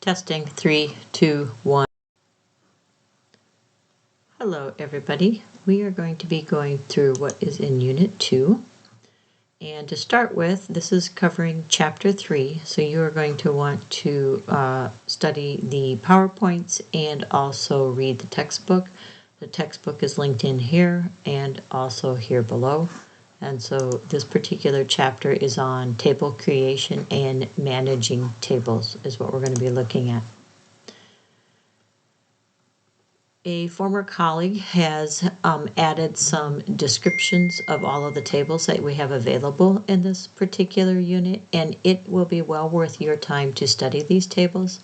Testing 3, 2, 1. Hello everybody. We are going to be going through what is in Unit 2. And to start with, this is covering Chapter 3, so you are going to want to study the PowerPoints and also read the textbook. The textbook is linked in here and also here below. And so this particular chapter is on table creation and managing tables is what we're going to be looking at. A former colleague has added some descriptions of all of the tables that we have available in this particular unit, and it will be well worth your time to study these tables.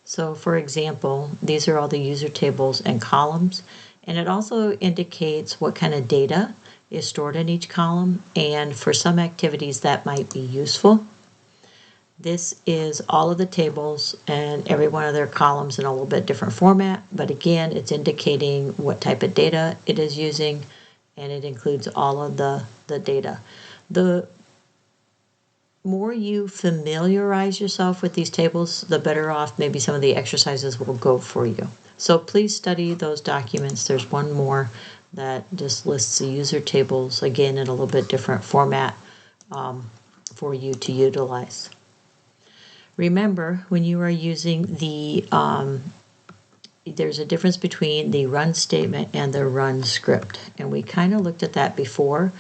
So for example, these are all the user tables and columns, and it also indicates what kind of data is stored in each column, and for some activities that might be useful. This is all of the tables and every one of their columns in a little bit different format, but again, it's indicating what type of data it is using, and it includes all of the data. The more you familiarize yourself with these tables, the better off maybe some of the exercises will go for you. So please study those documents. There's one more that just lists the user tables, again, in a little bit different format for you to utilize. Remember, when you are using the, there's a difference between the run statement and the run script. And we kind of looked at that before.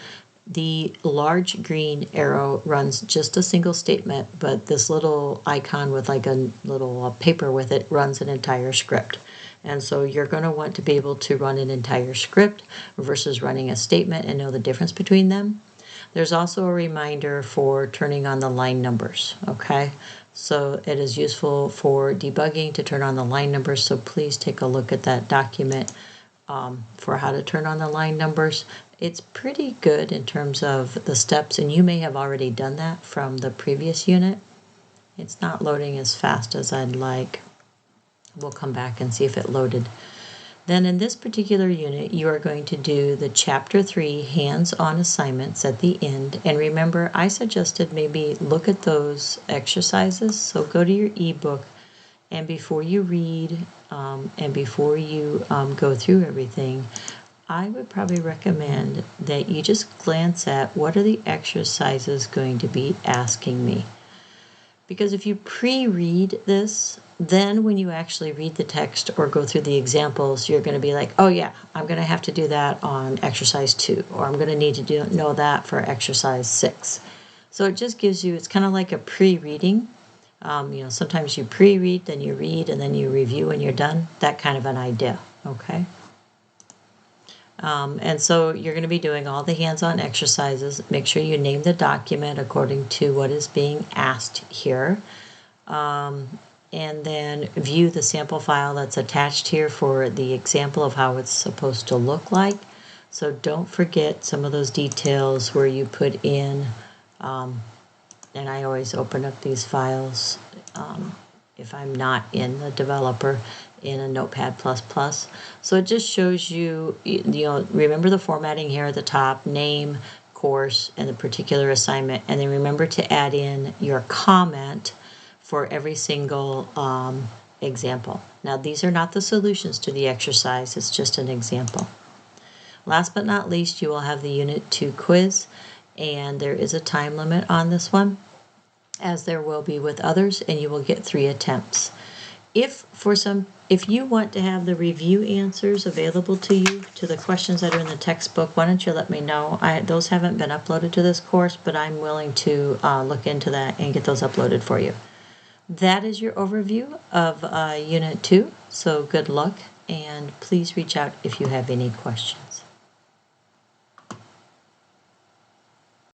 The large green arrow runs just a single statement, but this little icon with like a little paper with it runs an entire script. And so you're going to want to be able to run an entire script versus running a statement and know the difference between them. There's also a reminder for turning on the line numbers, okay? So it is useful for debugging to turn on the line numbers, so please take a look at that document for how to turn on the line numbers. It's pretty good in terms of the steps, and you may have already done that from the previous unit. It's not loading as fast as I'd like. We'll come back and see if it loaded. Then in this particular unit, you are going to do the Chapter 3 hands-on assignments at the end. And remember, I suggested maybe look at those exercises. So go to your ebook, and before you read and before you go through everything, I would probably recommend that you just glance at what are the exercises going to be asking me. Because if you pre-read this, then when you actually read the text or go through the examples, you're going to be like, oh yeah, I'm going to have to do that on exercise 2, or I'm going to need to know that for exercise 6. So it just gives you, it's kind of like a pre-reading. Sometimes you pre-read, then you read, and then you review when you're done. That kind of an idea, okay? And so you're going to be doing all the hands-on exercises. Make sure you name the document according to what is being asked here. And then view the sample file that's attached here for the example of how it's supposed to look like. So don't forget some of those details where you put in, and I always open up these files if I'm not in the developer, in a Notepad++. So it just shows you, remember the formatting here at the top, name, course, and the particular assignment, and then remember to add in your comment for every single example. Now these are not the solutions to the exercise, it's just an example. Last but not least, you will have the Unit 2 quiz, and there is a time limit on this one, as there will be with others, and you will get 3 attempts. If you want to have the review answers available to you to the questions that are in the textbook, why don't you let me know? Those haven't been uploaded to this course, but I'm willing to look into that and get those uploaded for you. That is your overview of Unit 2, so good luck, and please reach out if you have any questions.